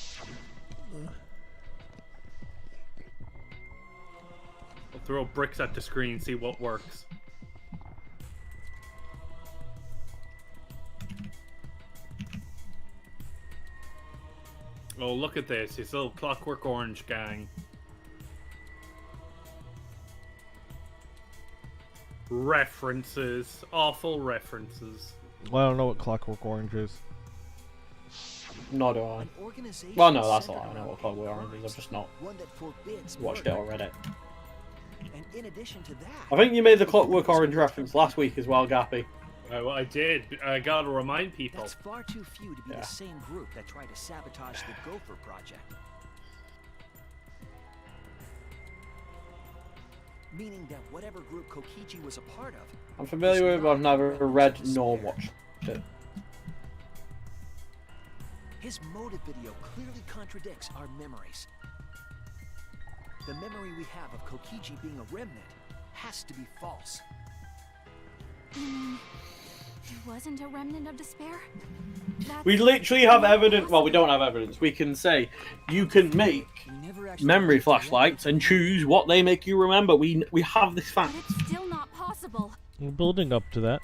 I'll throw bricks at the screen, see what works. Oh, look at this. His little Clockwork Orange gang. References. Awful references. Well, I don't know what Clockwork Orange is. Nor do I. An organization Well, no, that's a centered lie. I know around what Clockwork hate Orange is. I've crimes, just not one that forbids watched it murder. or read it. And in addition to that, I think you made the Clockwork Orange reference last week as well, Gappy. Well, I did. I gotta remind people. that's far too few to be Yeah. the same group that tried to sabotage the Gopher Project. Meaning that whatever group Kokichi was a part of, I'm familiar with it, but I've never read nor watched it. his motive video clearly contradicts our memories. The memory we have of Kokichi being a remnant has to be false. There wasn't a remnant of despair? We literally have evidence. Well, we don't have evidence. We can say you can make memory flashlights and choose what they make you remember. We have this fact. But it's still not possible. We're building up to that.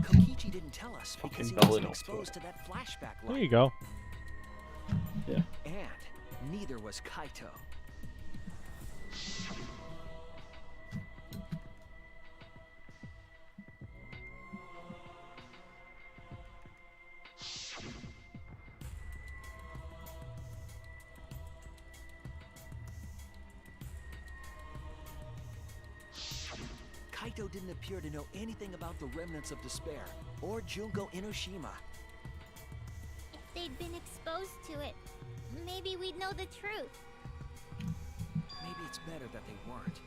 Kokichi didn't tell us because he wasn't exposed to that flashback light. There you go. Yeah. And neither was Kaito. Kaito didn't appear to know anything about the remnants of despair, or Junko Enoshima. If they'd been exposed to it, maybe we'd know the truth. Maybe it's better that they weren't.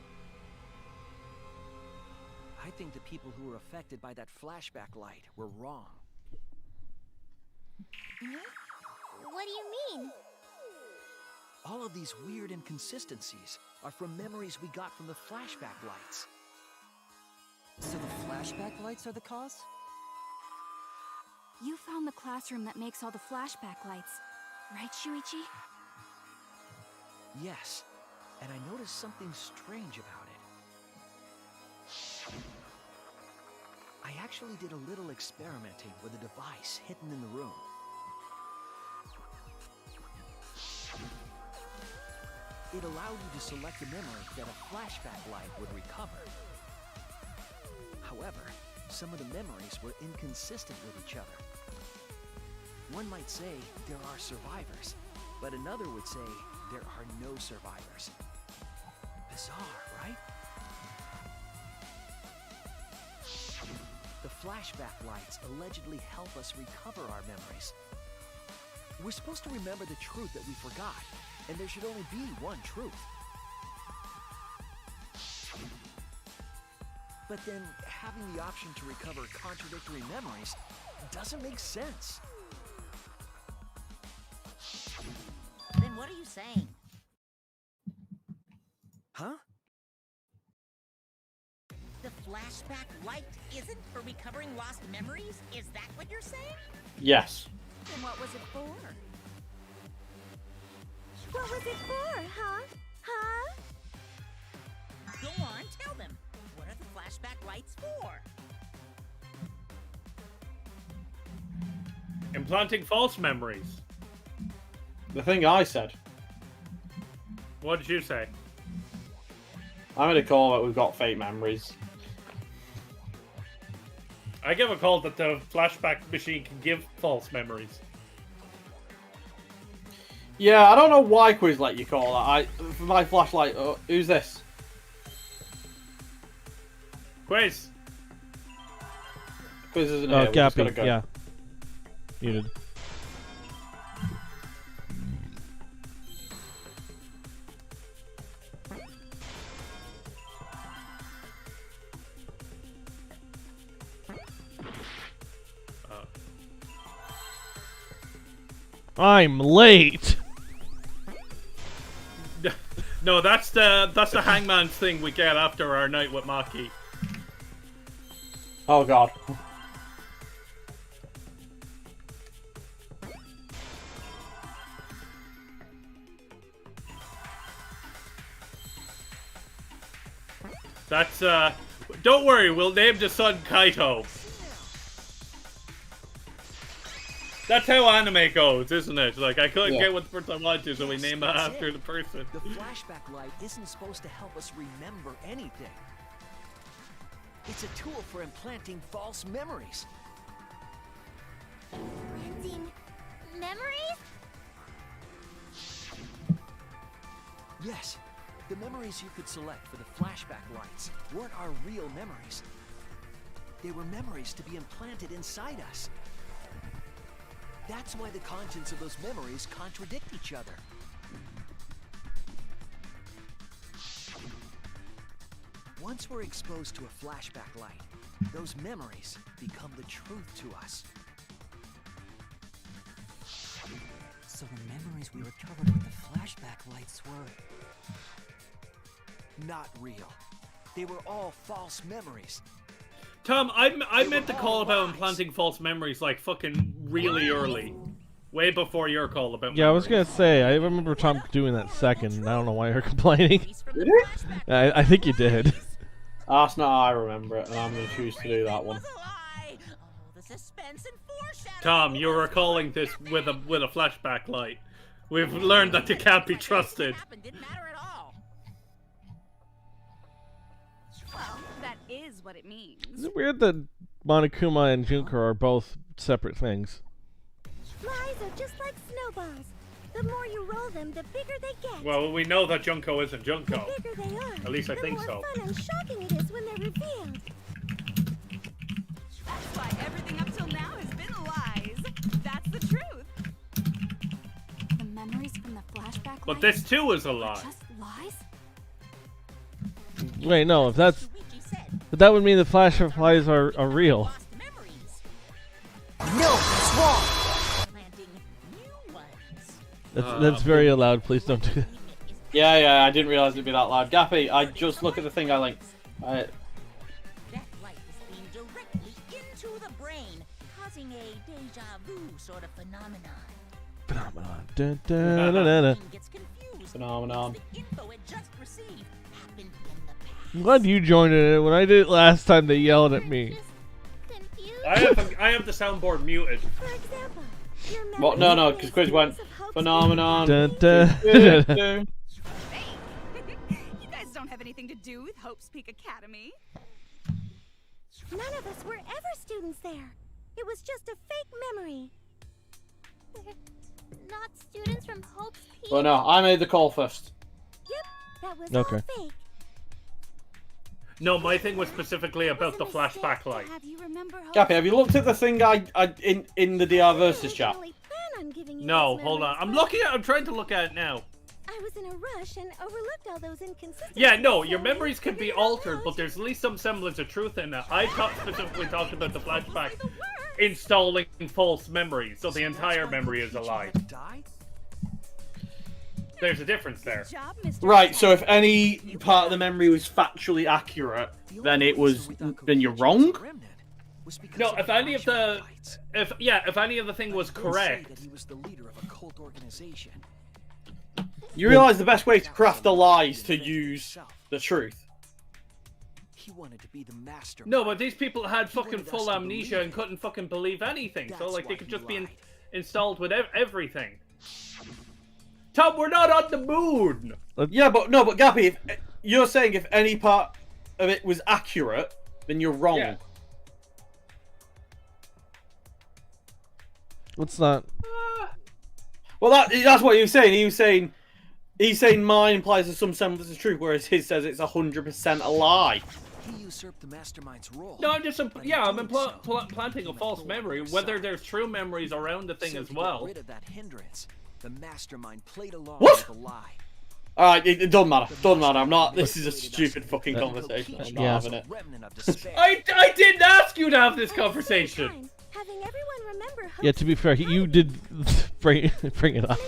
I think the people who were affected by that flashback light were wrong. What do you mean? All of these weird inconsistencies are from memories we got from the flashback lights. So the flashback lights are the cause? You found the classroom that makes all the flashback lights, right, Shuichi? Yes, and I noticed something strange about it. I actually did a little experimenting with a device hidden in the room. It allowed you to select a memory that a flashback light would recover. However, some of the memories were inconsistent with each other. One might say there are survivors, but another would say there are no survivors. Bizarre, right? The flashback lights allegedly help us recover our memories. We're supposed to remember the truth that we forgot, and there should only be one truth. But then, having the option to recover contradictory memories doesn't make sense. Then what are you saying? Huh? The flashback light isn't for recovering lost memories? Is that what you're saying? Yes. Then what was it for? What was it for, huh? Huh? Go on, tell them. What are the flashback lights for? Implanting false memories. The thing I said. What did you say? I'm gonna call it we've got fake memories. I give a call that the flashback machine can give false memories. Yeah, I don't know why Quiz let you call that. For my flashlight, who's this? Quiz. Quiz isn't Oh, here. We just Gappy, gotta go. yeah. Muted. I'm late. No, that's the hangman's thing we get after our night with Maki. Oh god. That's don't worry, we'll name the son Kaito. That's how anime goes, isn't it? Like, I couldn't get what the person I wanted, so we name it after the person. The flashback light isn't supposed to help us remember anything. It's a tool for implanting false memories. Implanting memories? Yes, the memories you could select for the flashback lights weren't our real memories. They were memories to be implanted inside us. That's why the contents of those memories contradict each other. Once we're exposed to a flashback light, those memories become the truth to us. So the memories we recovered with the flashback lights were... not real. They were all false memories. Tom, I meant to call about implanting false memories like fucking really early. Way before your call about Yeah, I was memories. gonna say, I remember Tom doing that second, and I don't know why you're complaining. Did you? I think you did. That's not how I remember it, and I'm going to choose to do that one. Tom, you're recalling this with a flashback light. We've learned that you can't be trusted. Well, that is what it means. Is it weird that Monokuma and Junko are both separate things? Lies are just like snowballs. The more you roll them, the bigger they get. Well, we know that Junko isn't Junko. The bigger they are, At least I think so. the more fun and shocking it is when they're revealed. That's why everything up till now has been lies. That's the truth. The memories from the flashback. But this too is a lie. Just lies? Wait, no, if that's... But that would mean the flashbacks are real. No, that's wrong. That's very loud, please don't do that. Yeah, I didn't realize it'd be that loud. Gappy, I just look at the thing I linked. That light is beamed directly into the brain, causing a deja vu sort of phenomenon. Phenomenon. Dun, dun, dun, dun, dun. Gets confused. Phenomenon. The info it just received happened in the past. I'm glad you joined in it. When I did it last time, they yelled at me. Confused? I have the soundboard muted. For example, your What? No, because Quiz went phenomenon. Dun, dun, Dun, dun. dun. Hey, you guys don't have anything to do with Hope's Peak Academy. None of us were ever students there. It was just a fake memory. We're not students from Hope's Peak. Well, no, I made the call first. Yep, that was Okay. all fake. No, my thing was specifically about the flashback light. Have you remember Hope's Gappy, have you looked at the thing I in the DR versus chat? I didn't plan on giving you No, those hold on. memories, I'm trying to look at it now. but I was in a rush and overlooked all those inconsistencies. Yeah, no, your so memories can I be figured altered, out but there's at least some semblance of truth in it. I specifically talked about the flashback the worst. installing false memories, so the entire memory is a lie. Died? There's a difference there. Good job, Mr. Right, so if any part of the memory was factually accurate, then it was. Then you're wrong. No, if any of the if any of the thing was correct. He was the leader of a cult organization. You realise the best way to craft the lies to use the truth. He wanted to be the master. No, but these people had fucking full amnesia and couldn't fucking believe anything. So like they could just be installed with everything. Tom, we're not on the moon. Yeah, but no, but Gappy, if you're saying if any part of it was accurate, then you're wrong. Yeah. Let's not. Well, that's what he was saying. He's saying mine implies there's some semblance of truth, whereas his says it's 100% a lie. He usurped the mastermind's role. No, I'm just I'm planting a false memory. Whether there's true memories around the thing as well. Rid of that hindrance. The mastermind played along What? with the lie. Alright, it doesn't matter. Doesn't matter. I'm not. This is a stupid fucking conversation. I'm not Yeah. having it. Remnant of despair. I didn't ask you to have this conversation. Having everyone remember Yeah, to be fair, you did bring it up.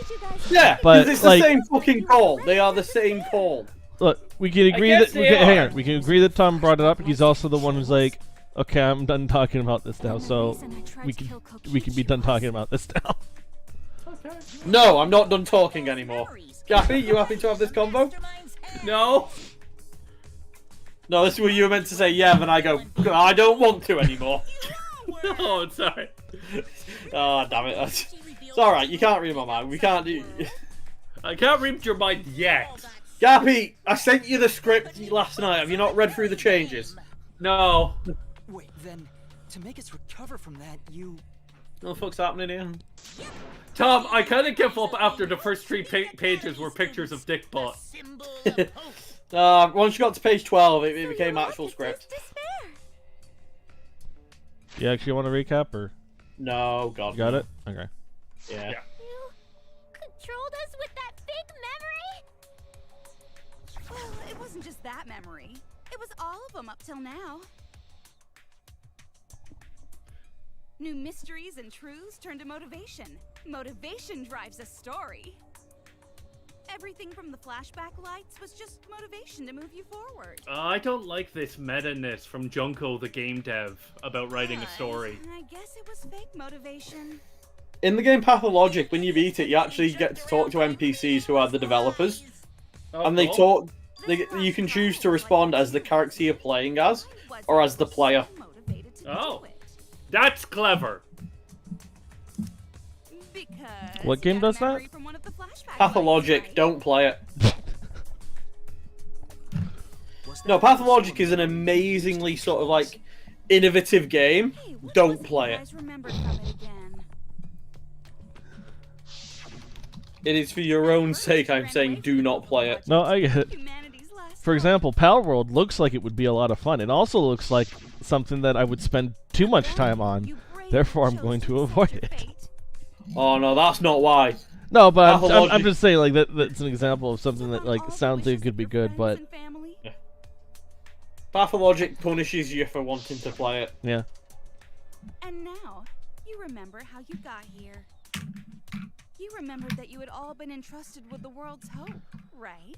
Yeah, But, but it's like- the same fucking call. They are the same call. Look, we can agree guess that. they Hang are. on, we can agree that Tom brought it up. He's also the one who's like, okay, I'm done talking about this now. So we can be done talking about this now. No, I'm not done talking anymore. Gappy, you happy to have this convo? No. No, this is what you were meant to say. Yeah, then I go. I don't want to anymore. No, sorry. Oh damn it! It's all right. You can't read my mind. We can't do. I can't read your mind yet. Gappy, I sent you the script last night. Have you not read through the changes? No. Wait, then, to make us recover from that, you... What the fuck's happening here? Tom, I kind of give up after the first 3 pages were pictures of Dick Butt. Once you got to page 12, it became actual script. You actually want to recap or No, God. you got it? Okay. Yeah. Yeah. Controlled us with that fake memory? Well, it wasn't just that memory. It was all of them up till now. New mysteries and truths turn to motivation. Motivation drives a story. Everything from the flashback lights was just motivation to move you forward. I don't like this meta-ness from Junko, the game dev, about writing a story. I guess it was fake motivation. In the game Pathologic, when you beat it, you actually get to talk to NPCs who are the developers, and they talk. You can choose to respond as the character you're playing as, or as the player. Oh, that's clever. What game does that? Pathologic, don't play it. No, Pathologic is an amazingly sort of like innovative game. Don't play it. It is for your own sake, I'm saying do not play it. No, I get it. For example, Pal World looks like it would be a lot of fun. It also looks like something that I would spend too much time on. Therefore, I'm going to avoid it. Oh no, that's not why. No, but I'm just saying like that's an example of something that like sounds like it could be good, but yeah. Pathologic punishes you for wanting to play it. Yeah. And now, you remember how you got here. You remembered that you had all been entrusted with the world's hope, right?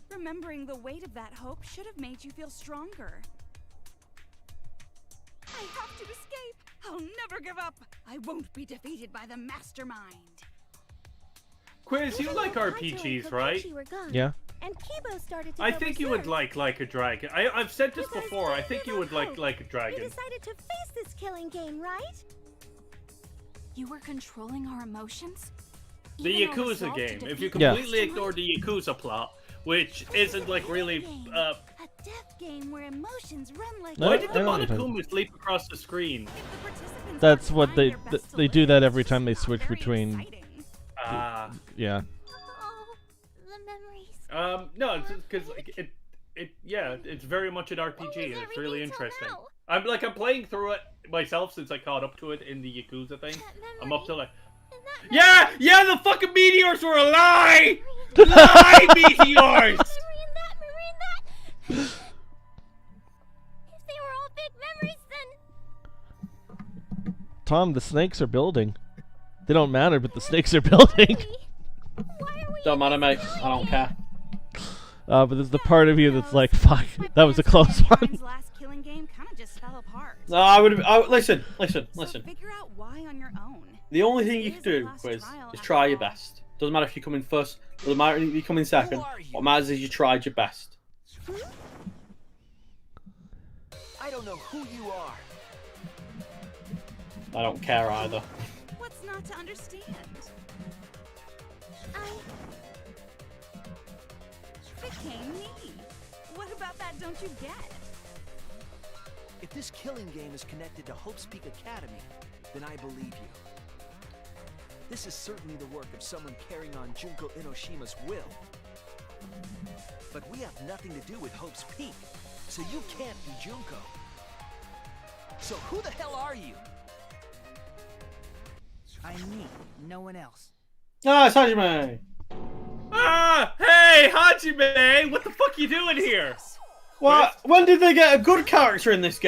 Remembering the weight of that hope should have made you feel stronger. I have to escape! I'll never give up! I won't be defeated by the mastermind! Quiz, you like RPGs, right? Yeah. And Kibo started to I think you would like a Dragon. I've said this before, I think you would like a You Dragon. decided to face this killing game, right? You were controlling our emotions? The Even our Yakuza resolve to game. If defeat you the completely mastermind? ignore the Yakuza plot, which isn't like really A death game where emotions run like No, why did the I know what you're Monokuma leap across the screen? That's what they do that every time they switch between. Yeah. Oh, the memories. No, because like it's very much an RPG. And it's really interesting. I'm playing through it myself since I caught up to it in the Yakuza thing. I'm up to like, yeah, the fucking meteors were a lie. Lie, meteors. If they were all fake memories, then Tom, the snakes are building. They don't matter, but the snakes are building. Don't matter, mate. I don't care. But there's the part of you that's like, fuck, that was a close one. Last killing game kind of just fell apart. No, I would. Listen. So figure out why on your own. The only thing you can do, Quiz, is try your best. Doesn't matter if you come in first. Doesn't matter if you come in second. What matters is you tried your best. I don't know who you are. I don't care either. What's not to understand? Became me. What about that don't you get? If this killing game is connected to Hope's Peak Academy, then I believe you. This is certainly the work of someone carrying on Junko Inoshima's will. But we have nothing to do with Hope's Peak, so you can't be Junko. So who the hell are you? I'm me, no one else. Ah, it's Hajime! Ah, hey, Hajime! What the fuck you doing here? What? When did they get a good character in this game?